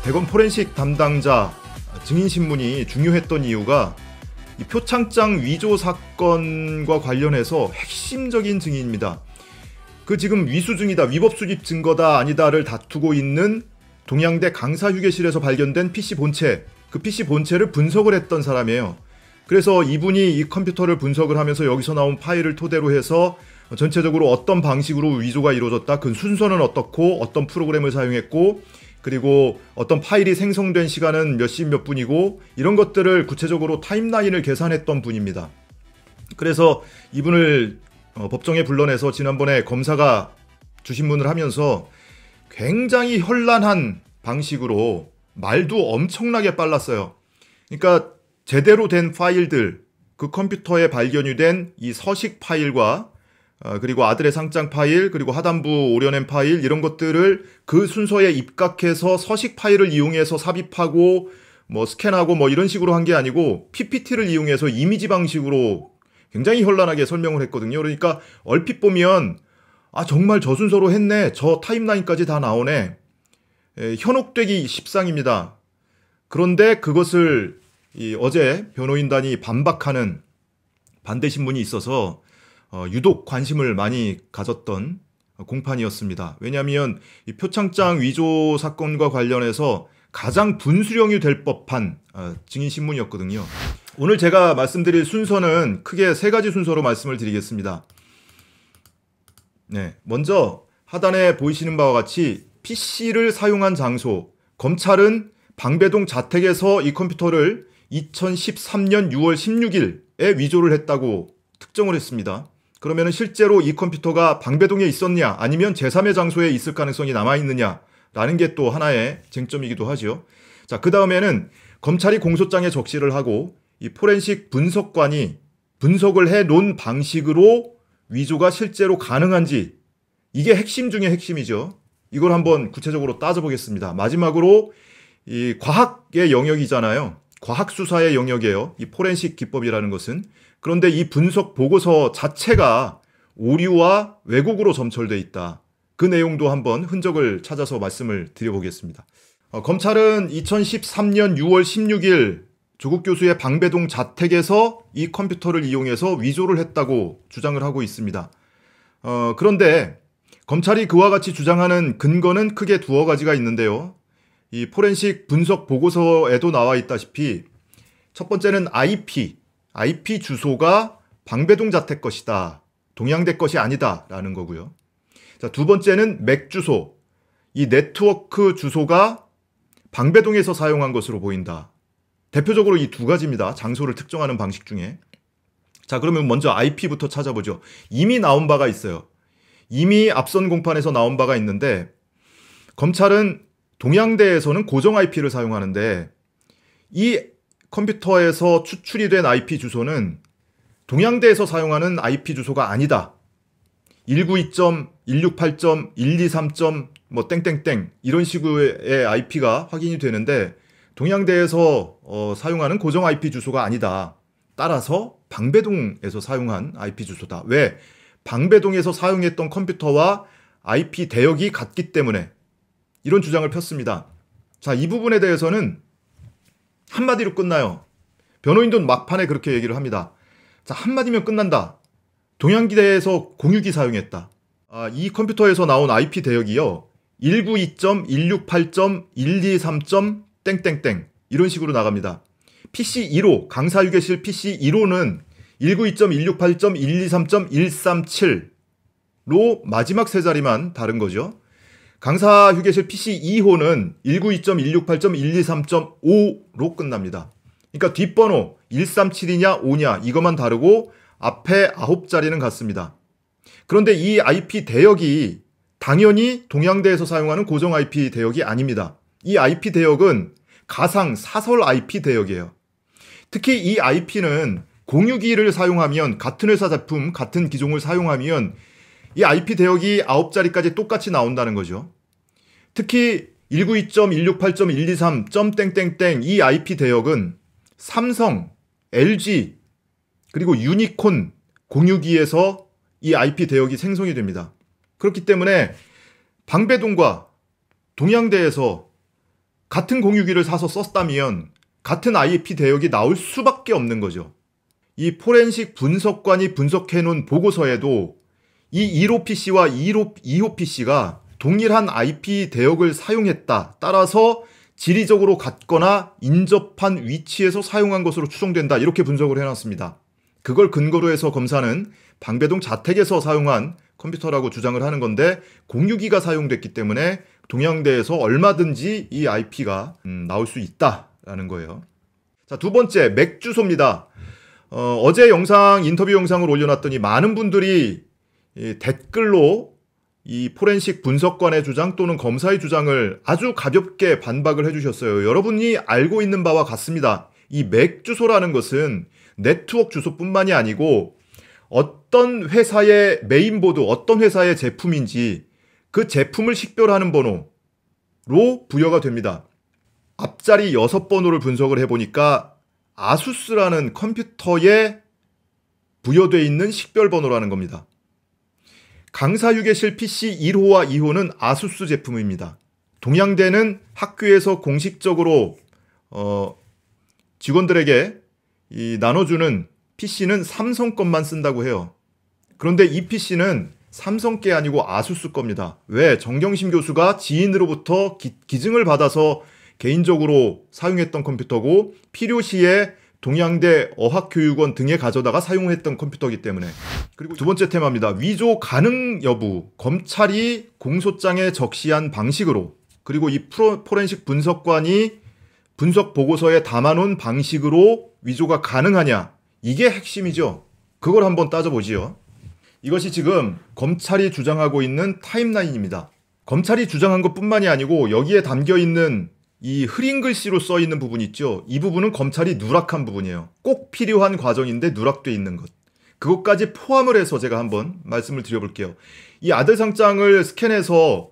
대검 포렌식 담당자 증인신문이 중요했던 이유가 이 표창장 위조 사건과 관련해서 핵심적인 증인입니다. 그 지금 위수증이다, 위법 수집 증거다 아니다를 다투고 있는 동양대 강사휴게실에서 발견된 PC 본체, 그 PC 본체를 분석을 했던 사람이에요. 그래서 이분이 이 컴퓨터를 분석을 하면서 여기서 나온 파일을 토대로 해서 전체적으로 어떤 방식으로 위조가 이루어졌다, 그 순서는 어떻고 어떤 프로그램을 사용했고 그리고 어떤 파일이 생성된 시간은 몇 시 몇 분이고 이런 것들을 구체적으로 타임라인을 계산했던 분입니다. 그래서 이분을 법정에 불러내서 지난번에 검사가 주신문을 하면서 굉장히 현란한 방식으로 말도 엄청나게 빨랐어요. 그러니까 제대로 된 파일들, 그 컴퓨터에 발견이 된 이 서식 파일과 그리고 아들의 상장 파일, 그리고 하단부 오려낸 파일 이런 것들을 그 순서에 입각해서 서식 파일을 이용해서 삽입하고 뭐 스캔하고 뭐 이런 식으로 한 게 아니고 PPT를 이용해서 이미지 방식으로 굉장히 현란하게 설명을 했거든요. 그러니까 얼핏 보면 아 정말 저 순서로 했네, 저 타임라인까지 다 나오네, 현혹되기 십상입니다. 그런데 그것을 어제 변호인단이 반박하는 반대 신문이 있어서 유독 관심을 많이 가졌던 공판이었습니다. 왜냐하면 이 표창장 위조 사건과 관련해서 가장 분수령이 될 법한 증인신문이었거든요. 오늘 제가 말씀드릴 순서는 크게 세 가지 순서로 말씀을 드리겠습니다. 네, 먼저 하단에 보이시는 바와 같이 PC를 사용한 장소, 검찰은 방배동 자택에서 이 컴퓨터를 2013년 6월 16일에 위조를 했다고 특정을 했습니다. 그러면 실제로 이 컴퓨터가 방배동에 있었냐 아니면 제3의 장소에 있을 가능성이 남아있느냐라는 게 또 하나의 쟁점이기도 하죠. 자, 그 다음에는 검찰이 공소장에 적시를 하고 이 포렌식 분석관이 분석을 해놓은 방식으로 위조가 실제로 가능한지, 이게 핵심 중에 핵심이죠. 이걸 한번 구체적으로 따져보겠습니다. 마지막으로 이 과학의 영역이잖아요. 과학수사의 영역이에요, 이 포렌식 기법이라는 것은. 그런데 이 분석 보고서 자체가 오류와 왜곡으로 점철돼 있다. 그 내용도 한번 흔적을 찾아서 말씀을 드려보겠습니다. 검찰은 2013년 6월 16일 조국 교수의 방배동 자택에서 이 컴퓨터를 이용해서 위조를 했다고 주장을 하고 있습니다. 그런데 검찰이 그와 같이 주장하는 근거는 크게 두어 가지가 있는데요. 이 포렌식 분석 보고서에도 나와 있다시피 첫 번째는 IP 주소가 방배동 자택 것이다, 동양대 것이 아니다 라는 거고요. 자, 두 번째는 맥 주소, 이 네트워크 주소가 방배동에서 사용한 것으로 보인다. 대표적으로 이 두 가지입니다. 장소를 특정하는 방식 중에. 자, 그러면 먼저 IP부터 찾아보죠. 이미 나온 바가 있어요. 이미 앞선 공판에서 나온 바가 있는데 검찰은 동양대에서는 고정 IP를 사용하는데 이 컴퓨터에서 추출이 된 IP 주소는 동양대에서 사용하는 IP 주소가 아니다. 192.168.123. 뭐 땡땡땡 이런 식의 IP가 확인이 되는데 동양대에서 사용하는 고정 IP 주소가 아니다. 따라서 방배동에서 사용한 IP 주소다. 왜? 방배동에서 사용했던 컴퓨터와 IP 대역이 같기 때문에 이런 주장을 폈습니다. 자, 이 부분에 대해서는 한마디로 끝나요. 변호인도 막판에 그렇게 얘기를 합니다. 자, 한마디면 끝난다. 동양대에서 공유기 사용했다. 이 컴퓨터에서 나온 IP 대역이요, 192.168.123. 땡땡땡 이런 식으로 나갑니다. PC 1호, 강사휴게실 PC 1호는 192.168.123.137로 마지막 세 자리만 다른 거죠. 강사휴게실 PC 2호는 192.168.123.5로 끝납니다. 그러니까 뒷번호 137이냐 5냐 이것만 다르고 앞에 9자리는 같습니다. 그런데 이 IP 대역이 당연히 동양대에서 사용하는 고정 IP 대역이 아닙니다. 이 IP 대역은 가상 사설 IP 대역이에요. 특히 이 IP는 공유기를 사용하면, 같은 회사 제품, 같은 기종을 사용하면 이 IP 대역이 9자리까지 똑같이 나온다는 거죠. 특히 192.168.123. 이 IP 대역은 삼성, LG, 그리고 유니콘 공유기에서 이 IP 대역이 생성이 됩니다. 그렇기 때문에 방배동과 동양대에서 같은 공유기를 사서 썼다면 같은 IP 대역이 나올 수밖에 없는 거죠. 이 포렌식 분석관이 분석해놓은 보고서에도 이 1호 PC와 2호 PC가 동일한 IP 대역을 사용했다. 따라서 지리적으로 같거나 인접한 위치에서 사용한 것으로 추정된다. 이렇게 분석을 해놨습니다. 그걸 근거로 해서 검사는 방배동 자택에서 사용한 컴퓨터라고 주장을 하는 건데 공유기가 사용됐기 때문에 동양대에서 얼마든지 이 IP가 나올 수 있다라는 거예요. 자, 두 번째 맥 주소입니다. 어제 인터뷰 영상을 올려놨더니 많은 분들이 댓글로 이 포렌식 분석관의 주장 또는 검사의 주장을 아주 가볍게 반박을 해주셨어요. 여러분이 알고 있는 바와 같습니다. 이 맥 주소라는 것은 네트워크 주소뿐만이 아니고 어떤 회사의 메인보드, 어떤 회사의 제품인지 그 제품을 식별하는 번호로 부여가 됩니다. 앞자리 6번호를 분석을 해보니까 아수스라는 컴퓨터에 부여되어 있는 식별 번호라는 겁니다. 강사유계실 PC 1호와 2호는 아수스 제품입니다. 동양대는 학교에서 공식적으로 직원들에게 나눠주는 PC는 삼성 것만 쓴다고 해요. 그런데 이 PC는 삼성 게 아니고 아수스 겁니다. 왜? 정경심 교수가 지인으로부터 기증을 받아서 개인적으로 사용했던 컴퓨터고 필요시에 동양대 어학교육원 등에 가져다가 사용했던 컴퓨터이기 때문에. 그리고 두 번째 테마입니다. 위조 가능 여부. 검찰이 공소장에 적시한 방식으로 그리고 이 포렌식 분석관이 분석 보고서에 담아놓은 방식으로 위조가 가능하냐. 이게 핵심이죠. 그걸 한번 따져보지요. 이것이 지금 검찰이 주장하고 있는 타임라인입니다. 검찰이 주장한 것뿐만이 아니고 여기에 담겨있는 이 흐린 글씨로 써있는 부분 있죠. 이 부분은 검찰이 누락한 부분이에요. 꼭 필요한 과정인데 누락돼 있는 것. 그것까지 포함을 해서 제가 한번 말씀을 드려볼게요. 이 아들 상장을 스캔해서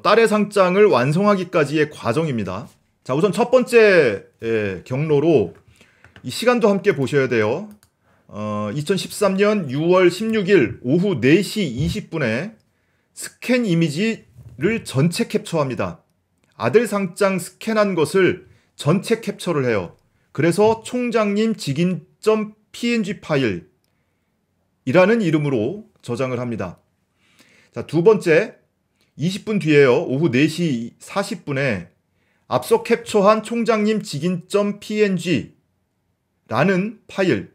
딸의 상장을 완성하기까지의 과정입니다. 자, 우선 첫 번째 경로로 이 시간도 함께 보셔야 돼요. 2013년 6월 16일 오후 4시 20분에 스캔 이미지를 전체 캡처합니다. 아들 상장 스캔한 것을 전체 캡처를 해요. 그래서 총장님 직인.png 파일이라는 이름으로 저장을 합니다. 자, 두 번째 20분 뒤에요. 오후 4시 40분에 앞서 캡처한 총장님 직인.png 라는 파일.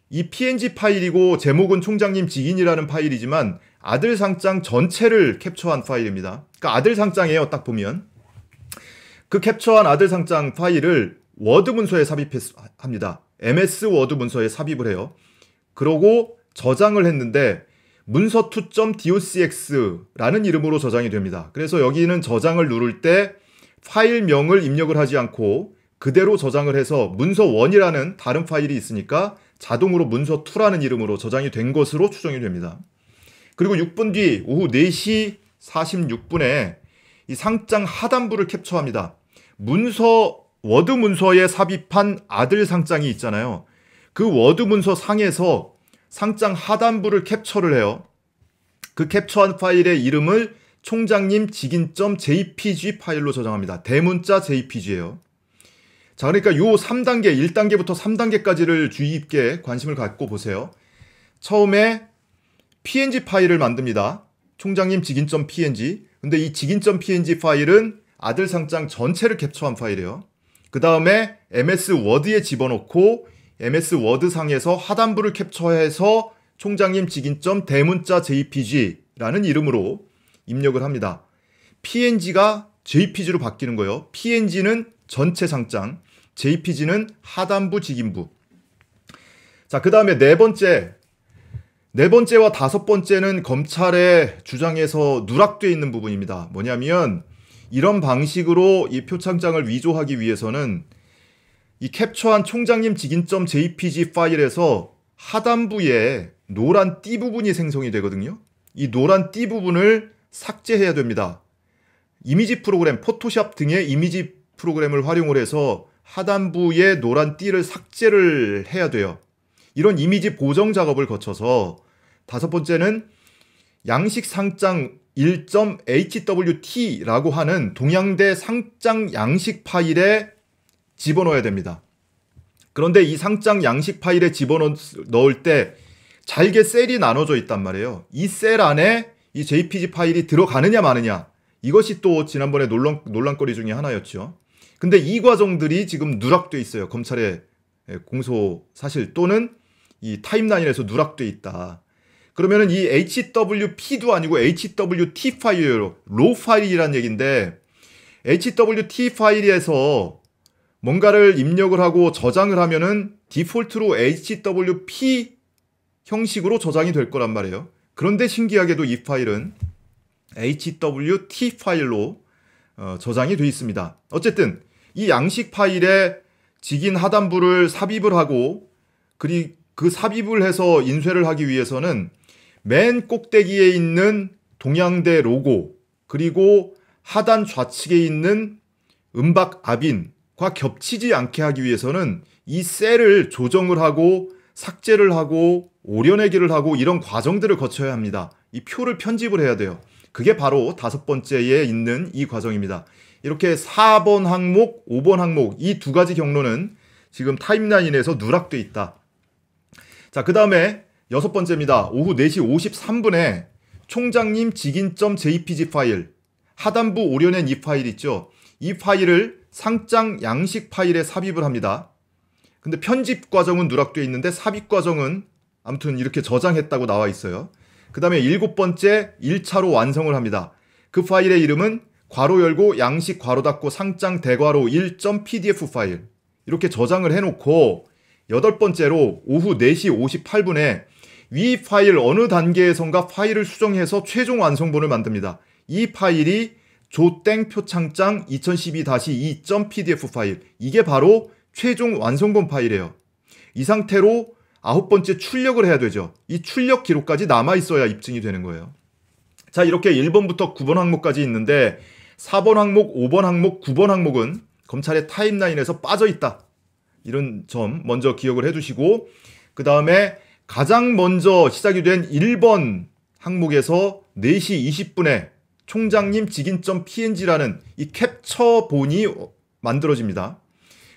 이 png 파일이고 제목은 총장님 직인이라는 파일이지만 아들 상장 전체를 캡처한 파일입니다. 그러니까 아들 상장이에요. 딱 보면. 그 캡처한 아들 상장 파일을 워드 문서에 삽입합니다. MS 워드 문서에 삽입을 해요. 그러고 저장을 했는데 문서2.docx라는 이름으로 저장이 됩니다. 그래서 여기는 저장을 누를 때 파일명을 입력을 하지 않고 그대로 저장을 해서 문서1이라는 다른 파일이 있으니까 자동으로 문서2라는 이름으로 저장이 된 것으로 추정이 됩니다. 그리고 6분 뒤 오후 4시 46분에 이 상장 하단부를 캡처합니다. 워드 문서에 삽입한 아들 상장이 있잖아요. 그 워드 문서 상에서 상장 하단부를 capture를 해요. 그 캡처한 파일의 이름을 총장님 직인.jpg 파일로 저장합니다. 대문자 jpg예요. 자, 그러니까 요 3단계, 1단계부터 3단계까지를 주의 깊게 관심을 갖고 보세요. 처음에 png 파일을 만듭니다. 총장님 직인.png. 근데 이 직인.png 파일은 아들 상장 전체를 캡처한 파일이에요. 그 다음에 MS 워드에 집어넣고 MS 워드 상에서 하단부를 캡처해서 총장님 직인.대문자 jpg라는 이름으로 입력을 합니다. png가 jpg로 바뀌는 거예요. png는 전체 상장, jpg는 하단부 직인부. 자, 그 다음에 네 번째와 다섯 번째는 검찰의 주장에서 누락되어 있는 부분입니다. 뭐냐면 이런 방식으로 이 표창장을 위조하기 위해서는 이 캡처한 총장님 직인.jpg 파일에서 하단부에 노란 띠 부분이 생성이 되거든요. 이 노란 띠 부분을 삭제해야 됩니다. 이미지 프로그램, 포토샵 등의 이미지 프로그램을 활용을 해서 하단부에 노란 띠를 삭제를 해야 돼요. 이런 이미지 보정 작업을 거쳐서 다섯 번째는 양식 상장 1.hwt라고 하는 동양대 상장 양식 파일에 집어넣어야 됩니다. 그런데 이 상장 양식 파일에 집어넣을 때 잘게 셀이 나눠져 있단 말이에요. 이 셀 안에 이 JPG 파일이 들어가느냐 마느냐, 이것이 또 지난번에 논란거리 중에 하나였죠. 근데 이 과정들이 지금 누락돼 있어요. 검찰의 공소 사실 또는 이 타임라인에서 누락돼 있다. 그러면은 이 HWP도 아니고 HWT 파일이에요. 로 파일이란 얘기인데, HWT 파일에서 뭔가를 입력을 하고 저장을 하면은 디폴트로 HWP 형식으로 저장이 될 거란 말이에요. 그런데 신기하게도 이 파일은 HWT 파일로 저장이 되어 있습니다. 어쨌든 이 양식 파일에 직인 하단부를 삽입을 하고, 그리고 그 삽입을 해서 인쇄를 하기 위해서는 맨 꼭대기에 있는 동양대 로고, 그리고 하단 좌측에 있는 음박 압인과 겹치지 않게 하기 위해서는 이 셀을 조정을 하고 삭제를 하고 오려내기를 하고 이런 과정들을 거쳐야 합니다. 이 표를 편집을 해야 돼요. 그게 바로 5번째에 있는 이 과정입니다. 이렇게 4번 항목, 5번 항목 이 두 가지 경로는 지금 타임라인에서 누락돼 있다. 자, 그 다음에 6번째입니다. 오후 4시 53분에 총장님 직인.jpg 파일, 하단부 오려낸 이 파일 있죠. 이 파일을 상장 양식 파일에 삽입을 합니다. 근데 편집 과정은 누락되어 있는데 삽입 과정은 아무튼 이렇게 저장했다고 나와 있어요. 그 다음에 7번째 1차로 완성을 합니다. 그 파일의 이름은 괄호 열고 양식 괄호 닫고 상장 대괄호 1.pdf 파일, 이렇게 저장을 해놓고 8번째로 오후 4시 58분에 위 파일 어느 단계에선가 파일을 수정해서 최종 완성본을 만듭니다. 이 파일이 조땡 표창장 2012-2.pdf 파일, 이게 바로 최종 완성본 파일이에요. 이 상태로 9번째 출력을 해야 되죠. 이 출력 기록까지 남아있어야 입증이 되는 거예요. 자, 이렇게 1번부터 9번 항목까지 있는데 4번 항목, 5번 항목, 9번 항목은 검찰의 타임라인에서 빠져있다. 이런 점 먼저 기억을 해두시고, 그 다음에 가장 먼저 시작이 된 1번 항목에서 4시 20분에 총장님 직인.png라는 이 캡처본이 만들어집니다.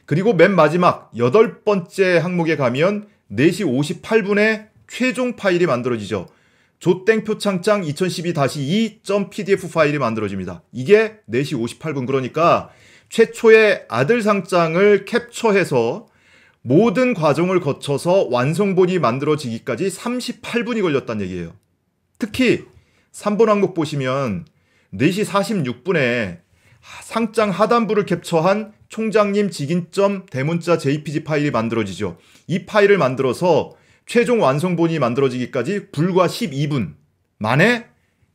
그리고 맨 마지막 8번째 항목에 가면 4시 58분에 최종 파일이 만들어지죠. 조땡 표창장 2012-2.pdf 파일이 만들어집니다. 이게 4시 58분, 그러니까 최초의 아들 상장을 캡처해서 모든 과정을 거쳐서 완성본이 만들어지기까지 38분이 걸렸다는 얘기예요. 특히 3번 항목 보시면 4시 46분에 상장 하단부를 캡처한 총장님 직인.점 대문자 jpg 파일이 만들어지죠. 이 파일을 만들어서 최종 완성본이 만들어지기까지 불과 12분 만에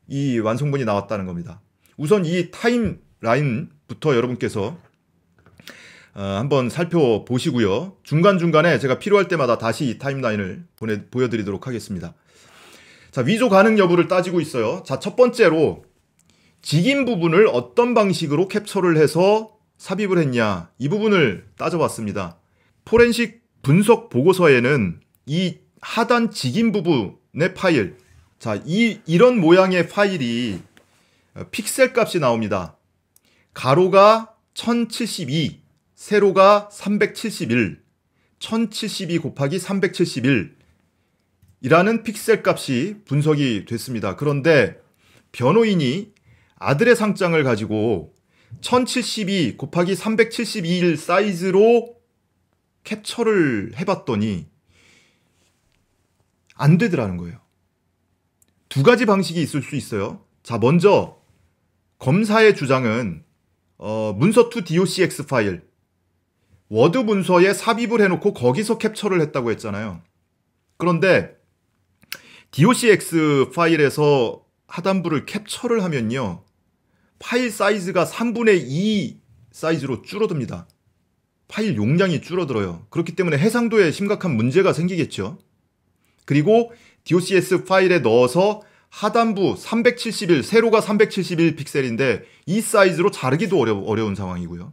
이 완성본이 나왔다는 겁니다. 우선 이 타임라인부터 여러분께서 한번 살펴보시고요. 중간중간에 제가 필요할 때마다 다시 이 타임라인을 보여드리도록 하겠습니다. 자, 위조 가능 여부를 따지고 있어요. 자, 첫 번째로 직인 부분을 어떤 방식으로 캡처를 해서 삽입을 했냐, 이 부분을 따져봤습니다. 포렌식 분석 보고서에는 이 하단 직인 부분의 파일, 자, 이런 모양의 파일이 픽셀 값이 나옵니다. 가로가 1072, 세로가 371, 1072 곱하기 371 이라는 픽셀 값이 분석이 됐습니다. 그런데 변호인이 아들의 상장을 가지고 1072 곱하기 371 사이즈로 캡처를 해봤더니 안 되더라는 거예요. 두 가지 방식이 있을 수 있어요. 자, 먼저 검사의 주장은 문서2 docx 파일, 워드 문서에 삽입을 해놓고 거기서 캡처를 했다고 했잖아요. 그런데 docx 파일에서 하단부를 캡처를 하면요, 파일 사이즈가 3분의 2 사이즈로 줄어듭니다. 파일 용량이 줄어들어요. 그렇기 때문에 해상도에 심각한 문제가 생기겠죠. 그리고 docx 파일에 넣어서 하단부 371, 세로가 371 픽셀인데 이 사이즈로 자르기도 어려운 상황이고요.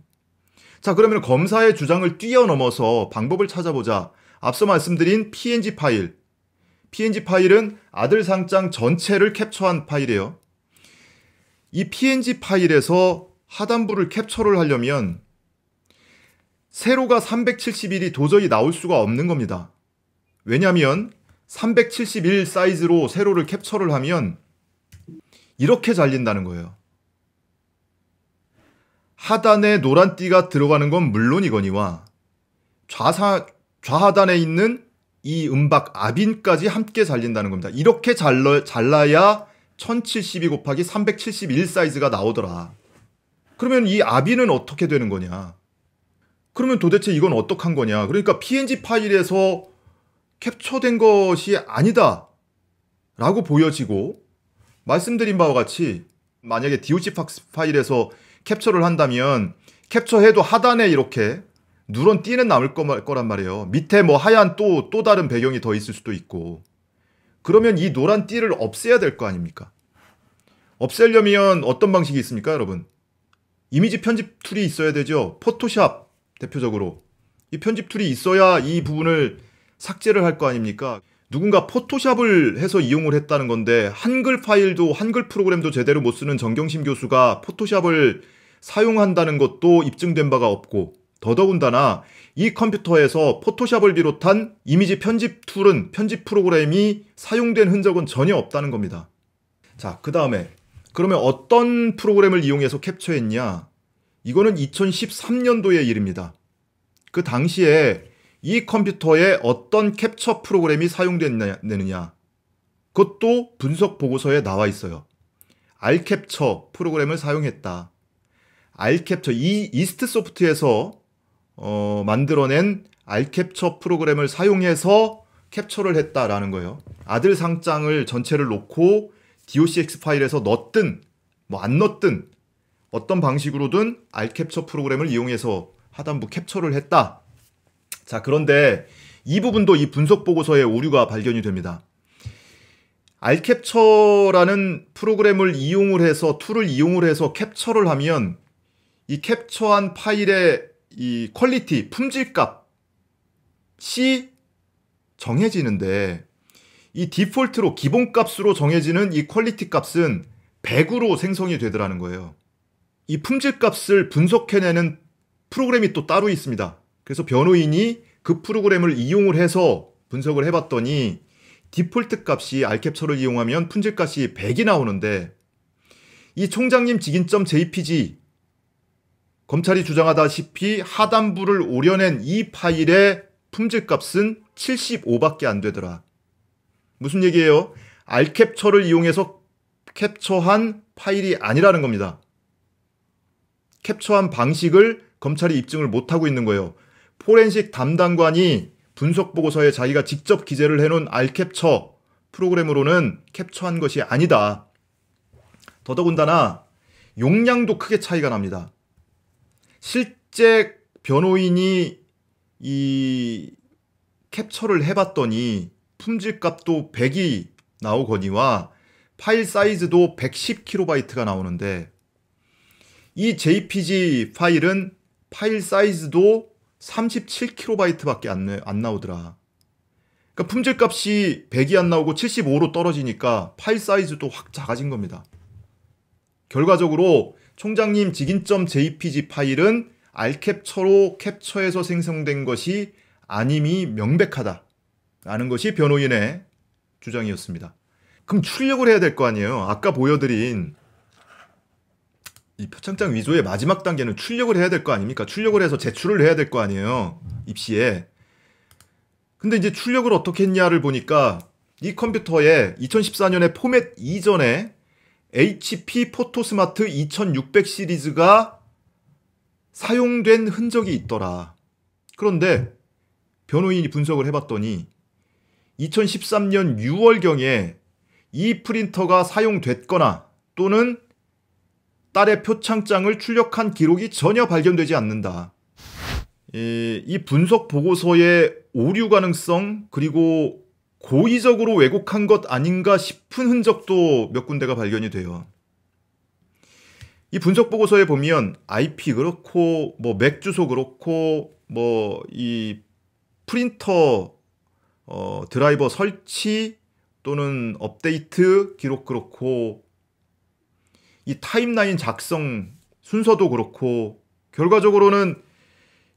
자, 그러면 검사의 주장을 뛰어넘어서 방법을 찾아보자. 앞서 말씀드린 png 파일. png 파일은 아들 상장 전체를 캡처한 파일이에요. 이 PNG 파일에서 하단부를 캡처를 하려면 세로가 371이 도저히 나올 수가 없는 겁니다. 왜냐하면 371 사이즈로 세로를 캡처를 하면 이렇게 잘린다는 거예요. 하단에 노란띠가 들어가는 건 물론이거니와 좌하단에 있는 이 음박 아빈까지 함께 잘린다는 겁니다. 이렇게 잘라야 1072 곱하기 371 사이즈가 나오더라. 그러면 이 아빈은 어떻게 되는 거냐? 그러면 도대체 이건 어떡한 거냐? 그러니까 PNG 파일에서 캡처된 것이 아니다 라고 보여지고, 말씀드린 바와 같이 만약에 DOC 파일에서 캡처를 한다면 캡처해도 하단에 이렇게 누런 띠는 남을 거란 말이에요. 밑에 뭐 하얀 또 다른 배경이 더 있을 수도 있고. 그러면 이 노란 띠를 없애야 될 거 아닙니까? 없애려면 어떤 방식이 있습니까, 여러분? 이미지 편집 툴이 있어야 되죠. 포토샵 대표적으로. 이 편집 툴이 있어야 이 부분을 삭제를 할 거 아닙니까? 누군가 포토샵을 해서 이용을 했다는 건데 한글 파일도 한글 프로그램도 제대로 못 쓰는 정경심 교수가 포토샵을 사용한다는 것도 입증된 바가 없고, 더더군다나 이 컴퓨터에서 포토샵을 비롯한 이미지 편집 툴은, 편집 프로그램이 사용된 흔적은 전혀 없다는 겁니다. 자, 그 다음에 그러면 어떤 프로그램을 이용해서 캡처했냐? 이거는 2013년도의 일입니다. 그 당시에 이 컴퓨터에 어떤 캡처 프로그램이 사용됐느냐? 그것도 분석 보고서에 나와 있어요. 알캡처 프로그램을 사용했다. 알캡처, 이 이스트 소프트에서 만들어낸 알캡처 프로그램을 사용해서 캡처를 했다라는 거예요. 아들 상장을 전체를 놓고 DOCX 파일에서 넣든 뭐 안 넣든 어떤 방식으로든 알캡처 프로그램을 이용해서 하단부 캡처를 했다. 자, 그런데 이 부분도 이 분석 보고서에 오류가 발견이 됩니다. 알캡처라는 프로그램을 이용을 해서, 툴을 이용을 해서 캡처를 하면 이 캡처한 파일의 이 퀄리티, 품질값이 정해지는데, 이 디폴트로 기본값으로 정해지는 이 퀄리티 값은 100으로 생성이 되더라는 거예요. 이 품질값을 분석해내는 프로그램이 또 따로 있습니다. 그래서 변호인이 그 프로그램을 이용을 해서 분석을 해봤더니 디폴트 값이 알캡처를 이용하면 품질값이 100이 나오는데, 이 총장님 직인점 JPG, 검찰이 주장하다시피 하단부를 오려낸 이 파일의 품질값은 75밖에 안 되더라. 무슨 얘기예요? 알캡처를 이용해서 캡처한 파일이 아니라는 겁니다. 캡처한 방식을 검찰이 입증을 못하고 있는 거예요. 포렌식 담당관이 분석 보고서에 자기가 직접 기재를 해놓은 알캡처 프로그램으로는 캡처한 것이 아니다. 더더군다나 용량도 크게 차이가 납니다. 실제 변호인이 이 캡처를 해봤더니 품질값도 100이 나오거니와 파일 사이즈도 110KB 나오는데, 이 JPG 파일은 파일 사이즈도 37KB 안 나오더라. 그러니까 품질값이 100이 안 나오고 75로 떨어지니까 파일 사이즈도 확 작아진 겁니다. 결과적으로 총장님 직인점 JPG 파일은 알캡처로 캡처해서 생성된 것이 아님이 명백하다라는 것이 변호인의 주장이었습니다. 그럼 출력을 해야 될 거 아니에요. 아까 보여드린 이 표창장 위조의 마지막 단계는 출력을 해야 될 거 아닙니까? 출력을 해서 제출을 해야 될 거 아니에요. 입시에. 근데 이제 출력을 어떻게 했냐를 보니까 이 컴퓨터에 2014년에 포맷 이전에 HP 포토스마트 2600 시리즈가 사용된 흔적이 있더라. 그런데 변호인이 분석을 해봤더니 2013년 6월경에 이 프린터가 사용됐거나 또는 딸의 표창장을 출력한 기록이 전혀 발견되지 않는다. 이 분석 보고서의 오류 가능성, 그리고 고의적으로 왜곡한 것 아닌가 싶은 흔적도 몇 군데가 발견이 돼요. 이 분석 보고서에 보면 IP 그렇고 뭐 맥 주소 그렇고 뭐 이 프린터 드라이버 설치 또는 업데이트 기록 그렇고, 이 타임라인 작성 순서도 그렇고 결과적으로는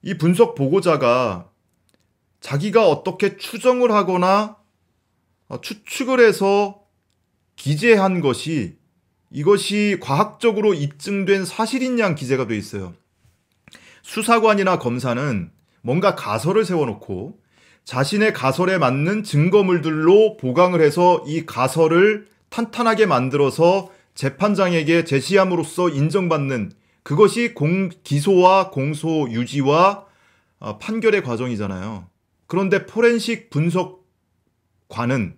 이 분석 보고자가 자기가 어떻게 추정을 하거나 추측을 해서 기재한 것이 이것이 과학적으로 입증된 사실인 양 기재가 돼 있어요. 수사관이나 검사는 뭔가 가설을 세워놓고 자신의 가설에 맞는 증거물들로 보강을 해서 이 가설을 탄탄하게 만들어서 재판장에게 제시함으로써 인정받는 그것이 기소와 공소 유지와 판결의 과정이잖아요. 그런데 포렌식 분석관은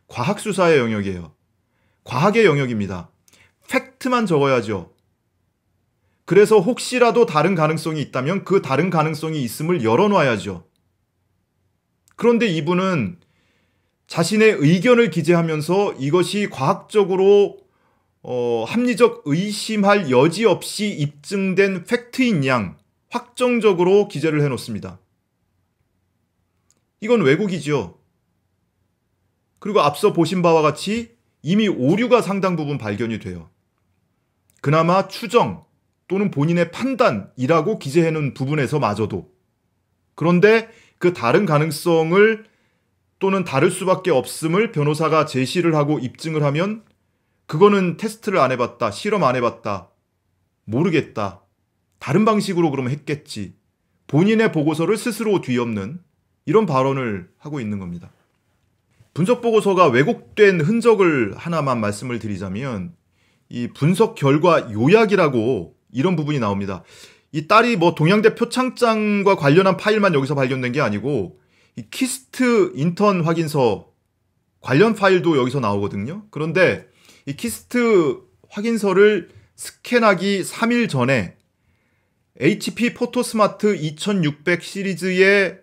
과학수사의 영역이에요. 과학의 영역입니다. 팩트만 적어야죠. 그래서 혹시라도 다른 가능성이 있다면 그 다른 가능성이 있음을 열어놔야죠. 그런데 이분은 자신의 의견을 기재하면서 이것이 과학적으로 합리적 의심할 여지 없이 입증된 팩트인 양 확정적으로 기재를 해놓습니다. 이건 왜곡이죠. 그리고 앞서 보신 바와 같이 이미 오류가 상당 부분 발견이 돼요. 그나마 추정 또는 본인의 판단이라고 기재해놓은 부분에서마저도. 그런데 그 다른 가능성을 또는 다를 수밖에 없음을 변호사가 제시를 하고 입증을 하면 그거는 테스트를 안 해봤다, 실험 안 해봤다, 모르겠다, 다른 방식으로 그러면 했겠지. 본인의 보고서를 스스로 뒤엎는 이런 발언을 하고 있는 겁니다. 분석 보고서가 왜곡된 흔적을 하나만 말씀을 드리자면 이 분석 결과 요약이라고 이런 부분이 나옵니다. 이 딸이 동양대 표창장과 관련한 파일만 여기서 발견된 게 아니고 이 키스트 인턴 확인서 관련 파일도 여기서 나오거든요. 그런데 이 키스트 확인서를 스캔하기 3일 전에 HP 포토스마트 2600 시리즈의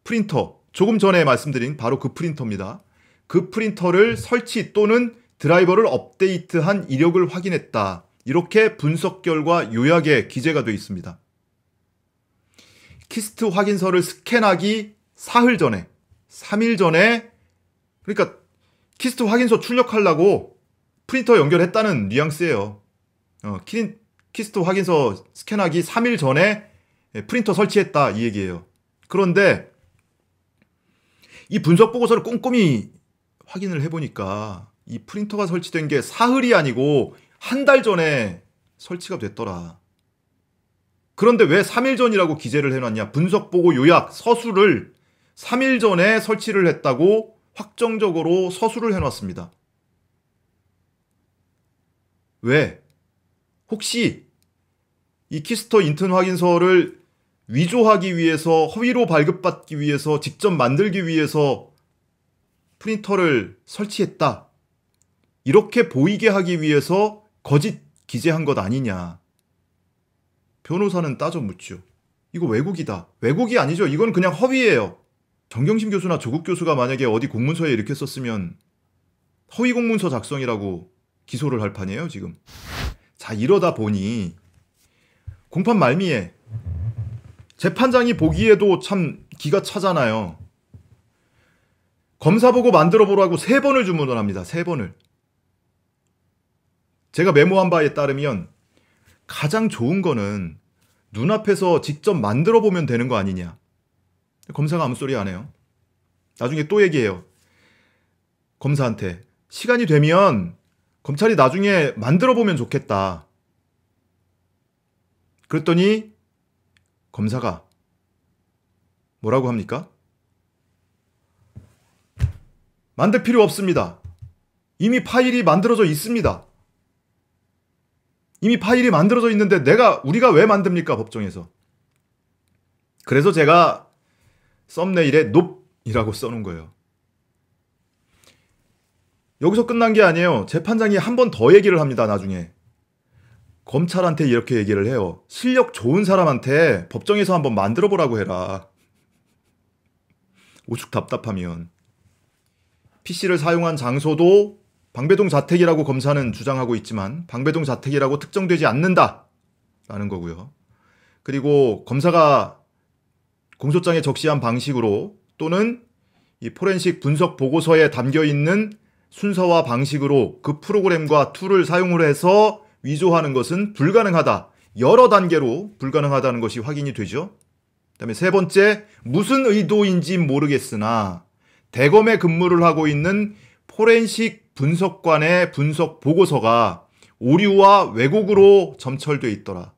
프린터, 조금 전에 말씀드린 바로 그 프린터입니다. 그 프린터를 설치 또는 드라이버를 업데이트한 이력을 확인했다. 이렇게 분석 결과 요약에 기재가 되어 있습니다. 키스트 확인서를 스캔하기 사흘 전에, 3일 전에, 그러니까 키스트 확인서 출력하려고 프린터 연결했다는 뉘앙스예요. 키스트 확인서 스캔하기 3일 전에 프린터 설치했다 이 얘기예요. 그런데 이 분석 보고서를 꼼꼼히 확인을 해보니까 이 프린터가 설치된 게 사흘이 아니고 한 달 전에 설치가 됐더라. 그런데 왜 3일 전이라고 기재를 해놨냐? 분석 보고 요약 서술을 3일 전에 설치를 했다고 확정적으로 서술을 해놨습니다. 왜? 혹시 이 키스터 인턴 확인서를 위조하기 위해서, 허위로 발급받기 위해서, 직접 만들기 위해서 프린터를 설치했다. 이렇게 보이게 하기 위해서 거짓 기재한 것 아니냐. 변호사는 따져 묻죠. 이거 왜곡이다. 왜곡이 아니죠. 이건 그냥 허위예요. 정경심 교수나 조국 교수가 만약에 어디 공문서에 이렇게 썼으면 허위 공문서 작성이라고 기소를 할 판이에요, 지금. 자, 이러다 보니 공판 말미에 재판장이 보기에도 참 기가 차잖아요. 검사 보고 만들어 보라고 3번을 주문을 합니다. 3번을. 제가 메모한 바에 따르면 가장 좋은 거는 눈앞에서 직접 만들어 보면 되는 거 아니냐. 검사가 아무 소리 안 해요. 나중에 또 얘기해요. 검사한테. 시간이 되면 검찰이 나중에 만들어 보면 좋겠다. 그랬더니 검사가 뭐라고 합니까? 만들 필요 없습니다. 이미 파일이 만들어져 있습니다. 이미 파일이 만들어져 있는데 우리가 왜 만듭니까? 법정에서. 그래서 제가 썸네일에 높이라고 써놓은 거예요. 여기서 끝난 게 아니에요. 재판장이 한 번 더 얘기를 합니다. 나중에. 검찰한테 이렇게 얘기를 해요. 실력 좋은 사람한테 법정에서 한번 만들어 보라고 해라. 오죽 답답하면. PC를 사용한 장소도 방배동 자택이라고 검사는 주장하고 있지만 방배동 자택이라고 특정되지 않는다라는 거고요. 그리고 검사가 공소장에 적시한 방식으로 또는 이 포렌식 분석 보고서에 담겨 있는 순서와 방식으로 그 프로그램과 툴을 사용을 해서 위조하는 것은 불가능하다. 여러 단계로 불가능하다는 것이 확인이 되죠. 그다음에 세 번째, 무슨 의도인지 모르겠으나 대검에 근무를 하고 있는 포렌식 분석관의 분석 보고서가 오류와 왜곡으로 점철돼 있더라.